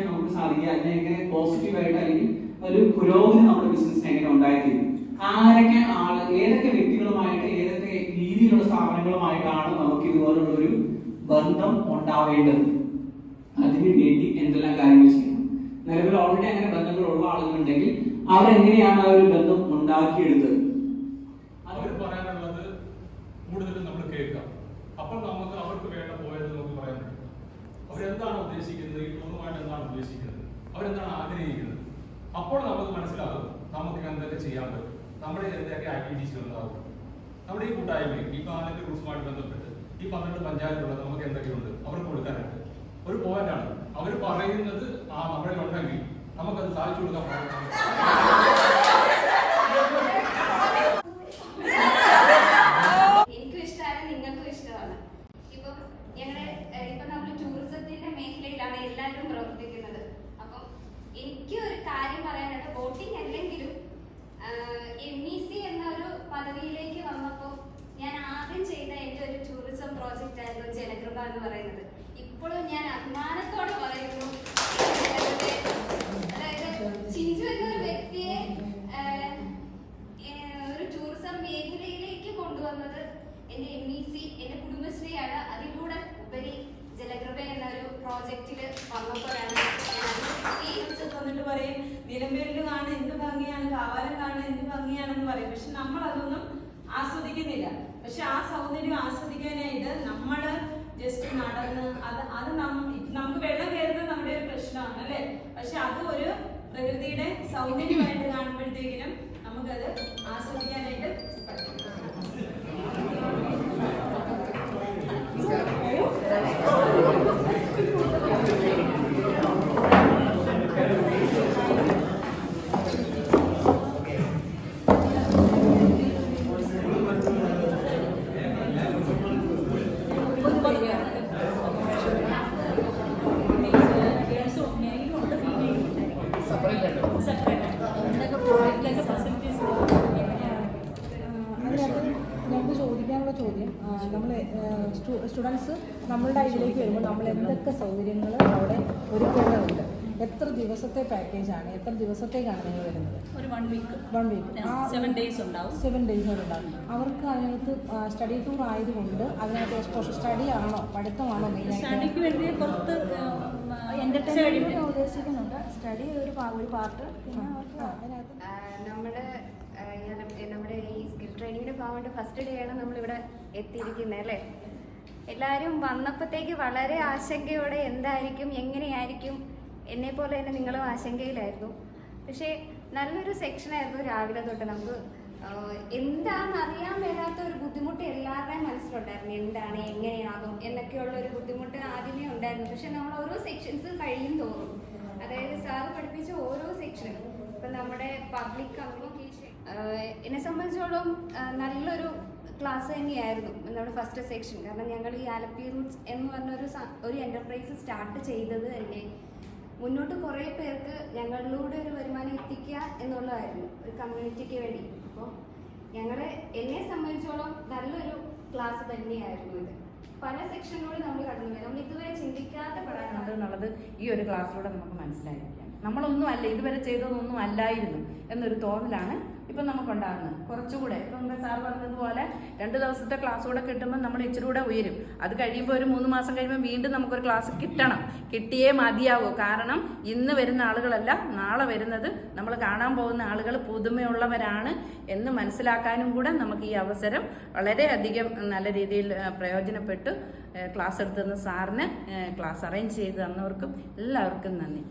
നമുക്ക് സാധിക്കുക, അതിനെ എങ്ങനെ പോസിറ്റീവായിട്ട് അല്ലെങ്കിൽ ഒരു പുരോഗതി നമ്മുടെ ബിസിനസ്സിന് എങ്ങനെ ഉണ്ടായിത്തീരും, ആരൊക്കെ ഏതൊക്കെ വ്യക്തികളുമായിട്ട് ഏതൊക്കെ രീതിയിലുള്ള സ്ഥാപനങ്ങളുമായിട്ടാണ് നമുക്ക് ഇതുപോലുള്ള ഒരു ബന്ധം ഉണ്ടാവേണ്ടത്, അതിനു വേണ്ടി എന്തെല്ലാം കാര്യങ്ങൾ ചെയ്യണം. നിലവിൽ ഓൾറെഡി അങ്ങനെ ബന്ധങ്ങളുള്ള ആളുകളുണ്ടെങ്കിൽ അവരെങ്ങനെയാണ് ആ ഒരു ബന്ധം ഉണ്ടാക്കിയെടുത്തത്? അവർ പറയാനുള്ളത് കൂടുതലും നമ്മൾ കേൾക്കാം. അപ്പോൾ നമുക്ക് അവർക്ക് വേണ്ട പോയത് നമുക്ക് പറയാൻ പറ്റും. അവരെന്താണ് ഉദ്ദേശിക്കുന്നത്, ഈ ടൂറുമായിട്ട് എന്താണ് ഉദ്ദേശിക്കുന്നത്, അവരെന്താണ് ആഗ്രഹിക്കുന്നത്. അപ്പോൾ നമുക്ക് മനസ്സിലാകും നമുക്ക് എന്തൊക്കെ ചെയ്യാൻ പറ്റും, നമ്മുടെ എന്തൊക്കെ ആക്ടിവിറ്റീസ് ഉണ്ടാവും. നമ്മുടെ ഈ കൂട്ടായ്മയും ഈ ആലപ്പി ടൂറിസവുമായിട്ട് ബന്ധപ്പെട്ട് ഈ 12 പഞ്ചായത്തുള്ളത് നമുക്ക് എന്തൊക്കെയുണ്ട് അവർക്ക് കൊടുക്കാനായിട്ട് ഒരു പോയിന്റാണ്. അവർ പറയുന്നത് നമ്മളിൽ ഉണ്ടെങ്കിൽ നമുക്കത് സാധിച്ചു കൊടുക്കാൻ എനിക്കും ഇഷ്ടമാണ്, നിങ്ങൾക്കും ഇഷ്ടമാണ്. ഇപ്പം നമ്മൾ ടൂറിസത്തിന്റെ മേഖലയിലാണ് എല്ലാവരും പ്രവർത്തിക്കുന്നത്. അപ്പം എനിക്ക് ഒരു കാര്യം പറയാനുണ്ട്. ബോട്ടിംഗ് അല്ലെങ്കിലും MEC എന്ന ഒരു പദവിയിലേക്ക് വന്നപ്പോൾ ഞാൻ ആദ്യം ചെയ്ത എൻ്റെ ഒരു ടൂറിസം പ്രോജക്റ്റ് ആയിരുന്നു ജലകൃപ എന്ന് പറയുന്നത്. ഇപ്പോഴും ഞാൻ അഭിമാനത്തോടെ പറയുന്നു, അതായത് ചിഞ്ചു എന്നൊരു വ്യക്തിയെ ഒരു ടൂറിസം മേഖലയിലേക്ക് കൊണ്ടുവന്നത് എൻ്റെ MEC, എൻ്റെ കുടുംബശ്രീയാണ്. അതിലൂടെ ഉപരി ജലകൃപ എന്നൊരു പ്രോജക്റ്റിൽ വന്നപ്പോഴാണ് വന്നിട്ട് പറയും നിലമ്പേരിൽ കാണാൻ എന്ത് ഭംഗിയാണ്, കാവാലം കാണാൻ എന്ത് ഭംഗിയാണെന്ന് പറയും. പക്ഷെ നമ്മൾ അതൊന്നും ആസ്വദിക്കുന്നില്ല. പക്ഷെ ആ സൗന്ദര്യം ആസ്വദിക്കാനായിട്ട് നമ്മൾ ജസ്റ്റ് നടന്ന് അത് നമുക്ക് വെള്ളം കയറുന്നത് നമ്മുടെ ഒരു പ്രശ്നമാണ് അല്ലേ. പക്ഷെ അത് ഒരു പ്രകൃതിയുടെ സൗന്ദര്യമായിട്ട് കാണുമ്പോഴത്തേക്കിനും നമുക്കത് ആസ്വദിക്കാനായിട്ട് പറ്റും. നമുക്ക് ചോദിക്കാനുള്ള ചോദ്യം, നമ്മൾ സ്റ്റുഡൻസ് നമ്മളുടെ ഇതിലേക്ക് വരുമ്പോൾ നമ്മൾ എന്തൊക്കെ സൗകര്യങ്ങൾ അവിടെ ഒരുക്കേണ്ടതുണ്ട്? എത്ര ദിവസത്തെ പാക്കേജാണ്, എത്ര ദിവസത്തേക്കാണ് നിങ്ങൾ വരുന്നത്? ഒരു 1 വീക്ക് 7 ഡേയ്സ് ഉണ്ടാവും. 7 ഡേയ്സ് ഉണ്ടാവും. അവർക്ക് അതിനകത്ത് സ്റ്റഡി ടൂർ ആയതുകൊണ്ട് അതിനകത്ത് എക്സ്പോഷർ സ്റ്റഡി ആണോ പഠിത്തമാണോ മെയിനായിട്ട്? സ്റ്റഡിക്ക് വേണ്ടി പുറത്ത് എൻ്റർടൈൻമെൻറ്റ് ഉദ്ദേശിക്കുന്നുണ്ട്. സ്റ്റഡി ഒരു പാർട്ട്. പിന്നെ അവർക്ക് അതിനകത്ത് നമ്മുടെ ഈ സ്കിൽ ട്രെയിനിങ്ങിന്റെ ഭാഗമായിട്ട് ഫസ്റ്റ് ഡേ ആണ് നമ്മളിവിടെ എത്തിയിരിക്കുന്നത് അല്ലേ. എല്ലാവരും വന്നപ്പോഴത്തേക്ക് വളരെ ആശങ്കയോടെ എന്തായിരിക്കും, എങ്ങനെയായിരിക്കും, എന്നെ പോലെ തന്നെ നിങ്ങളും ആശങ്കയിലായിരുന്നു. പക്ഷേ നല്ലൊരു സെക്ഷനായിരുന്നു രാവിലെ തൊട്ട്. നമുക്ക് എന്താണെന്ന് അറിയാൻ മേലാത്ത ഒരു ബുദ്ധിമുട്ട് എല്ലാവരുടെയും മനസ്സിലുണ്ടായിരുന്നു. എന്താണ്, എങ്ങനെയാകും എന്നൊക്കെയുള്ള ഒരു ബുദ്ധിമുട്ട് ആദ്യമേ ഉണ്ടായിരുന്നു. പക്ഷെ നമ്മൾ ഓരോ സെക്ഷൻസും കഴിയും തോറും, അതായത് സാറ് പഠിപ്പിച്ച ഓരോ സെക്ഷനും, ഇപ്പം നമ്മുടെ പബ്ലിക് കമ്മ്യൂണിക്കേഷൻ എന്നെ സംബന്ധിച്ചോളം നല്ലൊരു ക്ലാസ് തന്നെയായിരുന്നു നമ്മുടെ ഫസ്റ്റ് സെക്ഷൻ. കാരണം ഞങ്ങൾ ഈ ആലപ്പി റൂട്ട്സ് എന്ന് പറഞ്ഞൊരു എൻ്റർപ്രൈസ് സ്റ്റാർട്ട് ചെയ്തത് തന്നെ മുന്നോട്ട് കുറേ പേർക്ക് ഞങ്ങളിലൂടെ ഒരു വരുമാനം എത്തിക്കുക എന്നുള്ളതായിരുന്നു, ഒരു കമ്മ്യൂണിറ്റിക്ക് വേണ്ടി. അപ്പോൾ എന്നെ സംബന്ധിച്ചോളം നല്ലൊരു ക്ലാസ് തന്നെയായിരുന്നു ഇത്. പല സെക്ഷനിലൂടെ നമ്മൾ കടന്നു, നമ്മൾ ഇതുവരെ ചിന്തിക്കാത്ത പഠനമുണ്ട് എന്നുള്ളത് ഈ ഒരു ക്ലാസ്സിലൂടെ നമുക്ക് മനസ്സിലായിരിക്കാം. നമ്മളൊന്നും അല്ല, ഇതുവരെ ചെയ്തതൊന്നും അല്ലായിരുന്നു എന്നൊരു തോന്നലാണ് ഇപ്പം നമുക്കുണ്ടാകുന്നത്. കുറച്ചുകൂടെ ഇപ്പം സാർ പറഞ്ഞതുപോലെ 2 ദിവസത്തെ ക്ലാസ് കൂടെ കിട്ടുമ്പോൾ നമ്മൾ ഇച്ചിരി കൂടെ ഉയരും. അത് കഴിയുമ്പോൾ ഒരു 3 മാസം കഴിയുമ്പോൾ വീണ്ടും നമുക്കൊരു ക്ലാസ് കിട്ടണം, കിട്ടിയേ മതിയാവൂ. കാരണം ഇന്ന് വരുന്ന ആളുകളല്ല നാളെ വരുന്നത്, നമ്മൾ കാണാൻ പോകുന്ന ആളുകൾ പുതുമയുള്ളവരാണ് എന്ന് മനസ്സിലാക്കാനും കൂടെ നമുക്ക് ഈ അവസരം വളരെയധികം നല്ല രീതിയിൽ പ്രയോജനപ്പെട്ടു. ക്ലാസ് എടുത്തുന്ന സാറിന്, ക്ലാസ് അറേഞ്ച് ചെയ്ത് തന്നവർക്കും എല്ലാവർക്കും നന്ദി.